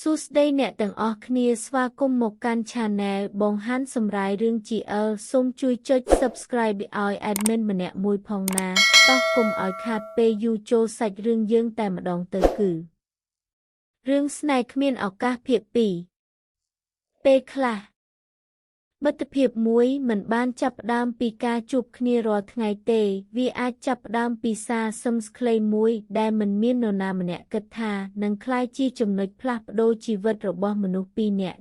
សួស្តីអ្នកទាំងអស់គ្នាស្វាគមន៍មកកាន់ Channel បងហាន់សម្រាយរឿង GL សូមជួយចុច Subscribe ឲ្យ Admin ម្នាក់មួយផងណាតោះកុំឲ្យខាតពេលយូរចូលសាច់រឿងយើងតែម្ដងទៅគឺរឿងស្នេហ៍គ្មានឱកាសភាគ2ពេលខ្លះមិត្តភាពមួយមិនបានចាប់ផ្ដើមពីការជួបគ្នារាល់ថ្ងៃទេវាអាចចាប់ផ្ដើមពីសារសឹមខ្លីមួយដែលមិនមាននរណាម្នាក់គិតថានឹងក្លាយជាចំណុចផ្លាស់ប្ដូរជីវិតរបស់មនុស្សពីរនាក់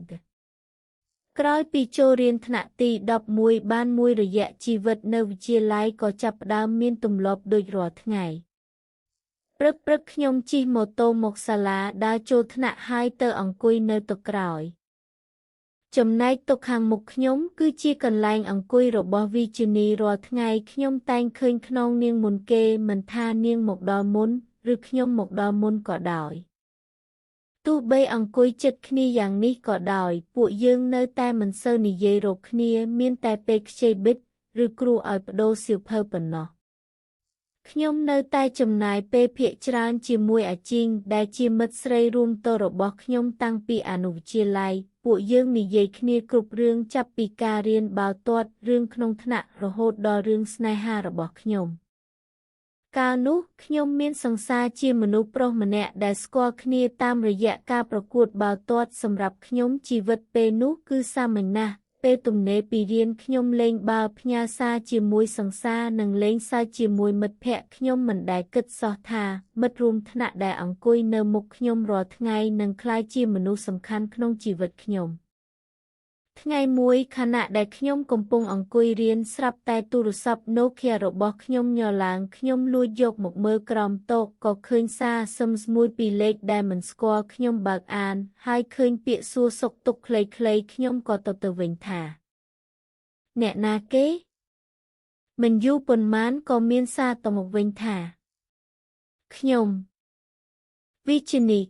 ក្រោយពីចូលរៀនថ្នាក់ទី11បានមួយរយៈជីវិតនៅវិទ្យាល័យក៏ចាប់ផ្ដើមមានទម្លាប់ដូចរាល់ថ្ងៃព្រឹកខ្ញុំជិះម៉ូតូមកសាលាដើរចូលថ្នាក់ហើយទៅអង្គុយនៅតុក្រោយចំណែកតុខាងមុខខ្ញុំគឺជាកន្លែងអង្គុយរបស់វិជ្ជនីរាល់ថ្ងៃខ្ញុំតែងឃើញខ្នងនាងមុនគេមិនថានាងមកដល់មុនឬខ្ញុំមកដល់មុនក៏ដោយទោះបីអង្គុយជិតគ្នាយ៉ាងនេះក៏ដោយពួកយើងនៅតែមិនសូវនិយាយរកគ្នាមានតែពេលខ្ចីប៊ិតឬគ្រូឲ្យបដូរសៀវភៅប៉ុណ្ណោះខ្ញុំនៅតែចំណាយពេលភាគច្រើនជាមួយអាជីងដែលជាមិត្តស្រីរួមតូរបស់ខ្ញុំតាំងពីអនុវិទ្យាល័យពួកយើងនិយាយគ្នាគ្រប់រឿងចាប់ពីការរៀនបាល់ទាត់រឿងក្នុងថ្នាក់រហូតដល់រឿងស្នេហារបស់ខ្ញុំកាលនោះខ្ញុំមានសង្សារជាមនុស្សប្រុសម្នាក់ដែលស្គាល់គ្នាតាមរយៈការប្រកួតបាល់ទាត់សម្រាប់ខ្ញុំជីវិតពេលនោះគឺសាមញ្ញណាស់ពេលទំនេរពីរៀនខ្ញុំលេងបាល់ផ្ញើសារជាមួយសង្សារនិងលេងសើចជាមួយមិត្តភ័ក្តិខ្ញុំមិនដែលគិតសោះថាមិត្តរួមថ្នាក់ដែលអង្គុយនៅមុខខ្ញុំរាល់ថ្ងៃនឹងក្លាយជាមនុស្សសំខាន់ក្នុងជីវិតខ្ញុំថ្ងៃមួយខណៈដែលខ្ញុំកំពុងអង្គុយរៀនស្រាប់តែទូរស័ព្ទ Nokia របស់ខ្ញុំញ័រឡើងខ្ញុំលួចយកមកមើលក្រោមតុក៏ឃើញសារសឹមមួយពីលេខដែលមិនស្គាល់ខ្ញុំបើកអានហើយឃើញពាក្យសួរសុខទុក្ខខ្លីៗខ្ញុំក៏ទៅវិញថាអ្នកណាគេមិនយូរប៉ុន្មានក៏មានសារទៅមកវិញថាខ្ញុំវិជ្ជនី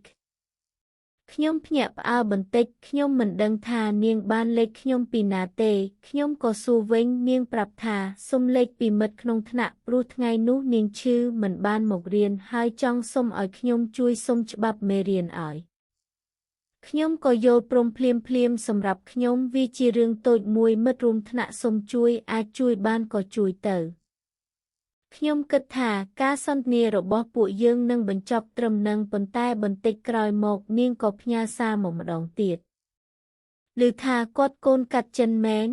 ខ្ញុំភ្ញាក់ផ្អើលបន្តិចខ្ញុំមិនដឹងថានាងបានលេខខ្ញុំពីណាទេខ្ញុំក៏សួរវិញនាងប្រាប់ថាសុំលេខពីមិត្តក្នុងថ្នាក់ព្រោះថ្ងៃនោះនាងឈឺមិនបានមករៀនហើយចង់សុំឲ្យខ្ញុំជួយសុំច្បាប់មេរៀនឲ្យខ្ញុំក៏យល់ព្រមភ្លាមសម្រាប់ខ្ញុំវាជារឿងតូចមួយមិត្តរួមថ្នាក់សុំជួយអាចជួយបានក៏ជួយទៅខ្ញុំគិតថាការសន្ទនារបស់ពួកយើងនឹងបញ្ចប់ត្រឹមនឹងប៉ុន្តែបន្តិចក្រោយមកនាងក៏ផ្ញើសារមកម្ដងទៀតឮថាគាត់កូនកាត់ចិនមែន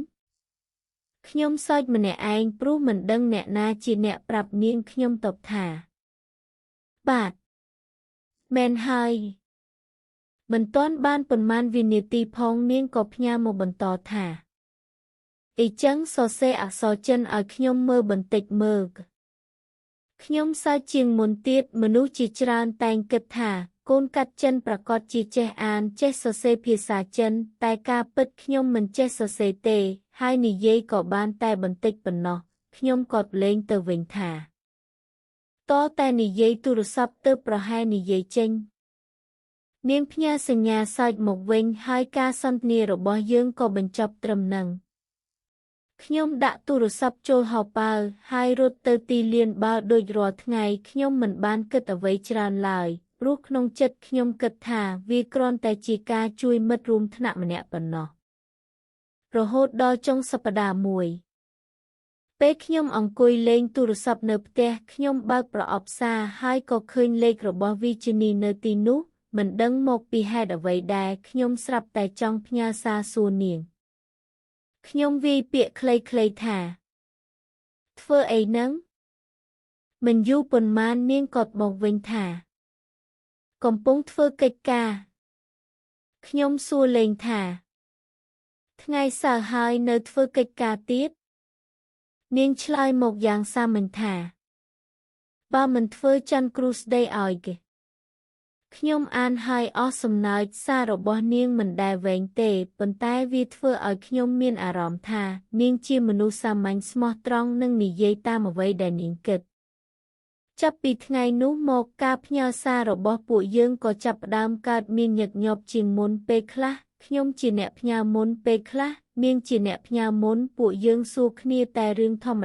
ខ្ញុំសើចម្នាក់ឯងព្រោះមិនដឹងអ្នកណាជាអ្នកប្រាប់នាងខ្ញុំតបថាបាទមែនហើយមិនទាន់បានប៉ុន្មានវិនាទីផងនាងក៏ផ្ញើមកបន្តថាអីចឹងសរសេរអក្សរចិនឲ្យខ្ញុំមើលបន្តិចមើលខ្ញុំសើចជាងមុនទៀតមនុស្សជាច្រើនតែងគិតថាកូនកាត់ចិនប្រកាសជាចេះអានចេះសរសេរភាសាចិនតែការពិតខ្ញុំមិនចេះសរសេរទេហើយនិយាយក៏បានតែបន្តិចប៉ុណ្ណោះខ្ញុំក៏លេងទៅវិញថាតតែនិយាយទូរស័ព្ទទៅប្រហែលនិយាយចេញនាងផ្ញើសញ្ញាសើចមកវិញហើយការសន្ទនារបស់យើងក៏បញ្ចប់ត្រឹមនឹងខ្ញុំដាក់ទូរស័ព្ទចូលហោប៉ៅហើយរត់ទៅទីលានបាល់ដូចរាល់ថ្ងៃខ្ញុំមិនបានគិតអ្វីច្រើនឡើយព្រោះក្នុងចិត្តខ្ញុំគិតថាវាគ្រាន់តែជាការជួយមិត្តរួមថ្នាក់ម្នាក់ប៉ុណ្ណោះរហូតដល់ចុងសប្តាហ៍មួយពេលខ្ញុំអង្គុយលេងទូរស័ព្ទនៅផ្ទះខ្ញុំបើកប្រអប់សារហើយក៏ឃើញលេខរបស់វិជ្ជនីនៅទីនោះមិនដឹងមកពីហេតុអ្វីដែរខ្ញុំស្រាប់តែចង់ផ្ញើសារសួរនាងខ្ញុំវាយពាក្យខ្លីៗថាធ្វើអីនឹងមិនយូរប៉ុន្មាននាងក៏មកវិញថាកំពុងធ្វើកិច្ចការខ្ញុំសួរលេងថាថ្ងៃសៅរ៍ហើយនៅធ្វើកិច្ចការទៀតនាងឆ្លើយមកយ៉ាងសាមញ្ញថាបើមិនធ្វើច័ន្ទគ្រូស្ដីឲ្យគេខ្ញុំអានហើយអស់សំណើចសាររបស់នាងមិនដែលវែងទេប៉ុន្តែវាធ្វើឲ្យខ្ញុំមានអារម្មណ៍ថានាងជាមនុស្សសាមញ្ញស្មោះត្រង់និងនិយាយតាមអ្វីដែលនាងគិតចាប់ពីថ្ងៃនោះមកការផ្ញើសាររបស់ពួកយើងក៏ចាប់ផ្ដើមកើតមានញឹកញាប់ជាងមុនពេលខ្លះខ្ញុំជាអ្នកផ្ញើមុនពេលខ្លះនាងជាអ្នកផ្ញើមុនពួកយើងសួរគ្នាតែរឿងធម្ម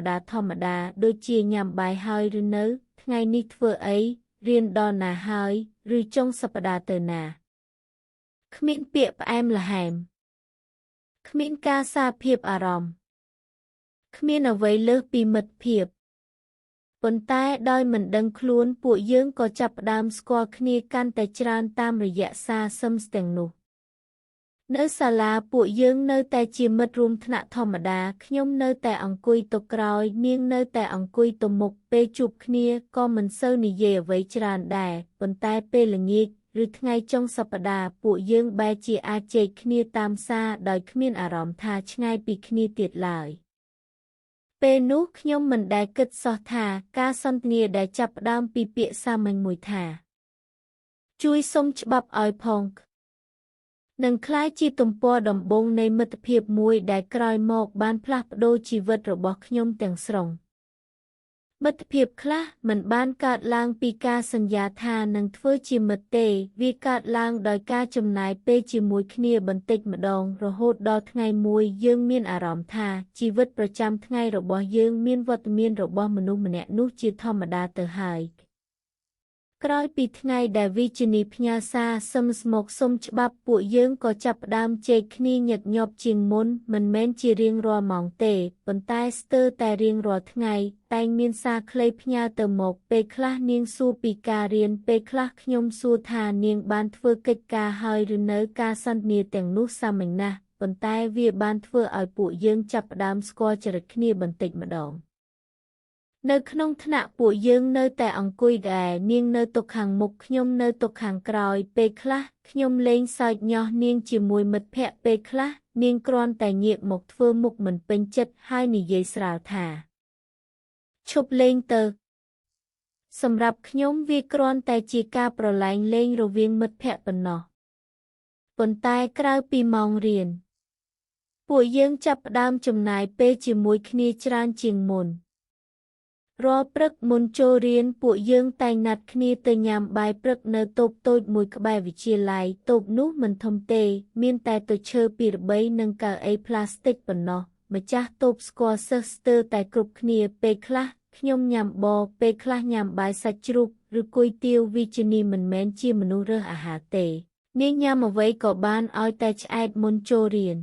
តាដូចជាញ៉ាំបាយហើយឬនៅថ្ងៃនេះធ្វើអីរៀនដល់ណាហើយឬចុងសប្តាហ៍ទៅណា គ្មានពាក្យផ្អែមល្ហែមគ្មានការសារភាពអារម្មណ៍គ្មានអ្វីលើសពីមិត្តភាពប៉ុន្តែដោយមិនដឹងខ្លួនពួកយើងក៏ចាប់ផ្ដើមស្គាល់គ្នាកាន់តែច្រើនតាមរយៈសារសឹមទាំងនោះនៅសាលាពួកយើងនៅតែជាមិត្តរួមថ្នាក់ធម្មតាខ្ញុំនៅតែអង្គុយទៅក្រោយនាងនៅតែអង្គុយទៅមុខពេលជួបគ្នាក៏មិនសូវនិយាយអ្វីច្រើនដែរប៉ុន្តែពេលល្ងាចឬថ្ងៃចុងសប្តាហ៍ពួកយើងបែរជាអាចជែកគ្នាតាមសារដោយគ្មានអារម្មណ៍ថាឆ្ងាយពីគ្នាទៀតឡើយពេលនោះខ្ញុំមិនដែលគិតសោះថាការសន្ទនាដែលចាប់ផ្ដើមពីពាក្យសាមញ្ញមួយថាជួយសុំច្បាប់ឲ្យផងនឹងក្លាយជាទំព័រដំបូងនៃមិត្តភាពមួយដែលក្រោយមកបានផ្លាស់ប្ដូរជីវិតរបស់ខ្ញុំទាំងស្រុងមិត្តភាពខ្លះមិនបានកើតឡើងពីការសន្យាថានឹងធ្វើជាមិត្តទេវាកើតឡើងដោយការចំណាយពេលជាមួយគ្នាបន្តិចម្ដងរហូតដល់ថ្ងៃមួយយើងមានអារម្មណ៍ថាជីវិតប្រចាំថ្ងៃរបស់យើងមានវត្តមានរបស់មនុស្សម្នាក់នោះជាធម្មតាទៅហើយក្រោយពីថ្ងៃដែលវិជ្ជនីផ្ញើសារសឹមមកសុំច្បាប់ពួកយើងក៏ចាប់ផ្ដើមជែកគ្នាញឹកញាប់ជាងមុនមិនមែនជារៀងរាល់ម៉ោងទេប៉ុន្តែស្ទើរតែរៀងរាល់ថ្ងៃតែងមានសារខ្លីផ្ញើទៅមកពេលខ្លះនាងសួរពីការរៀនពេលខ្លះខ្ញុំសួរថានាងបានធ្វើកិច្ចការហើយឬនៅការសន្ទនាទាំងនោះសាមញ្ញណាស់ប៉ុន្តែវាបានធ្វើឲ្យពួកយើងចាប់ផ្ដើមស្គាល់ចរិតគ្នាបន្តិចម្ដងនៅក្នុងថ្នាក់ពួកយើងនៅតែអង្គុយដែរនាងនៅតុខាងមុខខ្ញុំនៅតុខាងក្រោយពេលខ្លះខ្ញុំលេងសើចញាស់នាងជាមួយមិត្តភក្តិពេលខ្លះនាងគ្រាន់តែងាកមកធ្វើមុខមិនពេញចិត្តហើយនិយាយស្រាលថាឈប់លេងទៅសម្រាប់ខ្ញុំវាគ្រាន់តែជាការប្រឡែងលេងរវាងមិត្តភក្តិប៉ុណ្ណោះប៉ុន្តែក្រៅពីម៉ោងរៀនពួកយើងចាប់ផ្ដើមចំណាយពេលជាមួយគ្នាច្រើនជាងមុនរាល់ព្រឹកមុនចូលរៀនពួកយើងតែងណាត់គ្នាទៅញ៉ាំបាយព្រឹកនៅតូបតូចមួយក្បែរវិទ្យាល័យតូបនោះមិនធំទេមានតែតុឈើពីរបីនិងកៅអីផ្លាស្ទិកប៉ុណ្ណោះម្ចាស់តូបស្គាល់សិស្សស្ទើរតែគ្រប់គ្នាពេលខ្លះខ្ញុំញ៉ាំបពេលខ្លះញ៉ាំបាយសាច់ជ្រូកឬគុយទាវវិជ្ជនីមិនមែនជាមនុស្សរើសអាហារទេនាងញ៉ាំអ្វីក៏បានឲ្យតែឆ្អែតមុនចូលរៀន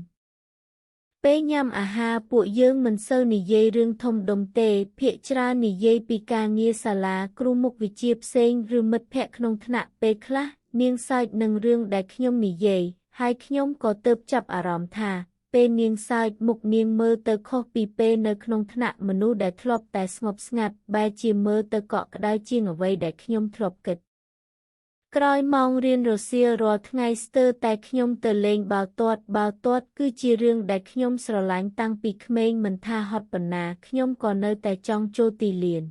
ពេលញ៉ាំអាហារពួកយើងមិនសូវនិយាយរឿងធំដុំទេភាគច្រើននិយាយពីការងារសាលាគ្រូមុខវិជ្ជាផ្សេងឬមិត្តភ័ក្តិក្នុងថ្នាក់ពេលខ្លះនាងសើចនឹងរឿងដែលខ្ញុំនិយាយហើយខ្ញុំក៏ទើបចាប់អារម្មណ៍ថាពេលនាងសើចមុខនាងមើលទៅខុសពីពេលនៅក្នុងថ្នាក់មនុស្សដែលធ្លាប់តែស្ងប់ស្ងាត់បែរជាមើលទៅកក់ក្ដៅជាងអ្វីដែលខ្ញុំធ្លាប់គិតក្រោយម៉ោងរៀនរសៀលរាល់ថ្ងៃស្ទើរតែខ្ញុំទៅលេងបាល់ទាត់គឺជារឿងដែលខ្ញុំស្រឡាញ់តាំងពីក្មេងមិនថាហត់ប៉ុណ្ណាខ្ញុំក៏នៅតែចង់ចូលទីលាន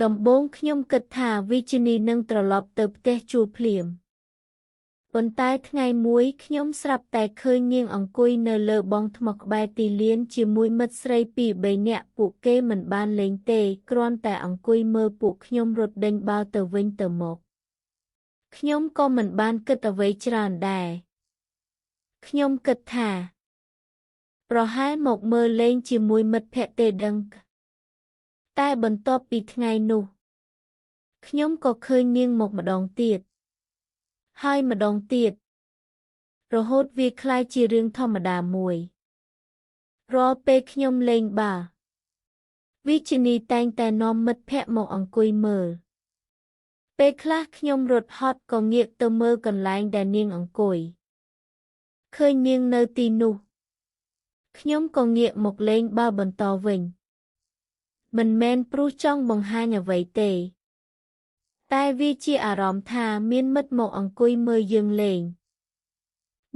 ដំបូងខ្ញុំគិតថាវិជ្ជនីនឹងត្រឡប់ទៅផ្ទះជួលភ្លាមប៉ុន្តែថ្ងៃមួយខ្ញុំស្រាប់តែឃើញនាងអង្គុយនៅលើបង់ថ្មក្បែរទីលានជាមួយមិត្តស្រីពីរបីនាក់ពួកគេមិនបានលេងទេគ្រាន់តែអង្គុយមើលពួកខ្ញុំរត់ដេញបាល់ទៅវិញទៅមកខ្ញុំក៏មិនបានគិតអ្វីច្រើនដែរខ្ញុំគិតថាប្រហែលមកមើលលេងជាមួយមិត្តភក្តិទេដឹងតែបន្ទាប់ពីថ្ងៃនោះខ្ញុំក៏ឃើញនាងមកម្ដងទៀតហើយម្ដងទៀតរហូតវាក្លាយជារឿងធម្មតាមួយរាល់ពេលខ្ញុំលេងបាល់វិជ្ជនីតែងតែនាំមិត្តភក្តិមកអង្គុយមើលពេលខ្លះខ្ញុំរត់ហត់ក៏ងាកទៅមើលកន្លែងដែលនាងអង្គុយឃើញនាងនៅទីនោះខ្ញុំក៏ងាកមកលេងបាល់បន្តវិញមិនមែនព្រោះចង់បង្ហាញអ្វីទេតែវាជាអារម្មណ៍ថាមានមិត្តមកអង្គុយមើលយើងលេង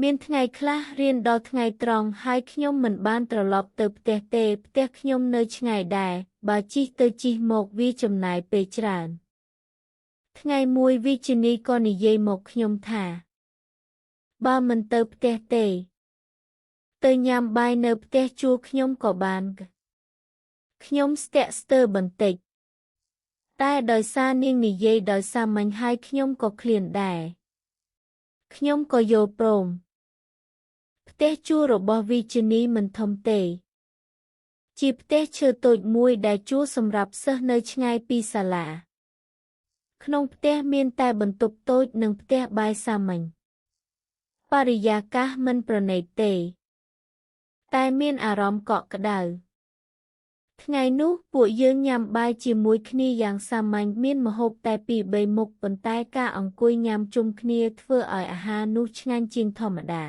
មានថ្ងៃខ្លះរៀនដល់ថ្ងៃត្រង់ហើយខ្ញុំមិនបានត្រឡប់ទៅផ្ទះទេផ្ទះខ្ញុំនៅឆ្ងាយដែរបើជិះទៅជិះមកវាចំណាយពេលច្រើនថ្ងៃមួយវិជ្ជនីក៏និយាយមកខ្ញុំថាបើមិនទៅផ្ទះទេទៅញ៉ាំបាយនៅផ្ទះជួលខ្ញុំក៏បានខ្ញុំស្ទាក់ស្ទើរបន្តិចតែដោយសារនាងនិយាយដោយសាមញ្ញហើយខ្ញុំក៏ឃ្លានដែរខ្ញុំក៏យល់ព្រមផ្ទះជួលរបស់វិជ្ជនីមិនធំទេជាផ្ទះឈើតូចមួយដែលជួលសម្រាប់សិស្សនៅឆ្ងាយពីសាលាក្នុងផ្ទះមានតែបន្ទប់តូចនិងផ្ទះបាយសាមញ្ញ បរិយាកាសមិនប្រណីតទេតែមានអារម្មណ៍កក់ក្ដៅថ្ងៃនោះពួកយើងញ៉ាំបាយជាមួយគ្នាយ៉ាងសាមញ្ញមានម្ហូបតែពីរបីមុខប៉ុន្តែការអង្គុយញ៉ាំជុំគ្នាធ្វើឲ្យអាហារនោះឆ្ងាញ់ជាងធម្មតា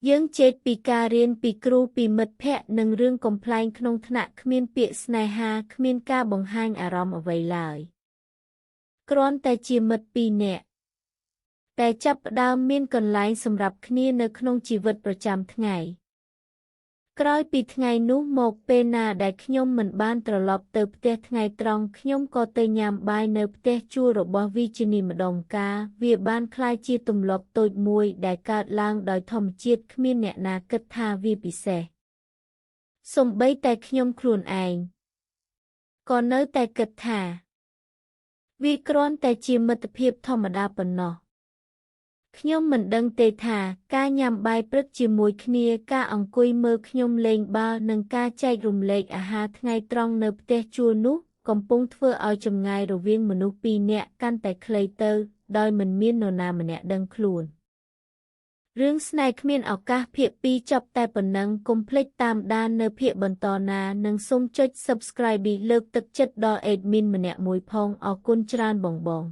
យើងជែកពីការរៀនពីគ្រូពីមិត្តភ័ក្តិនិងរឿងកំប្លែងក្នុងថ្នាក់គ្មានពាក្យស្នេហាគ្មានការបង្ហាញអារម្មណ៍អ្វីឡើយគ្រាន់តែជាមិត្តពីរនាក់តែចាប់ផ្ដើមមានកន្លែងសម្រាប់គ្នានៅក្នុងជីវិតប្រចាំថ្ងៃក្រោយពីថ្ងៃនោះមកពេលណាដែលខ្ញុំមិនបានត្រឡប់ទៅផ្ទះថ្ងៃត្រង់ខ្ញុំក៏ទៅញ៉ាំបាយនៅផ្ទះជួលរបស់វីជីនីម្ដងការវាបានក្លាយជាទម្លាប់តូចមួយដែលកើតឡើងដោយធម្មជាតិគ្មានអ្នកណាគិតថាវាពិសេសសូម្បីតែខ្ញុំខ្លួនឯងក៏នៅតែគិតថាវាគ្រាន់តែជាមិត្តភាពធម្មតាប៉ុណ្ណោះខ្ញុំមិនដឹងទេថាការញ៉ាំបាយព្រឹកជាមួយគ្នាការអង្គុយមើលខ្ញុំលេងបាល់និងការចែករំលែកអាហារថ្ងៃត្រង់នៅផ្ទះជួលនោះកំពុងធ្វើឲ្យចម្ងាយរវាងមនុស្សពីរនាក់កាន់តែខ្លីទៅដោយមិនមាននរណាម្នាក់ដឹងខ្លួនរឿងស្នេហ៍គ្មានឱកាសភាគ2ចប់តែប៉ុណ្ណឹងកុំភ្លេចតាមដាននៅភាគបន្តណានិងសូមចុច Subscribe លើកទឹកចិត្តដល់ Admin ម្នាក់មួយផងអរគុណច្រើនបង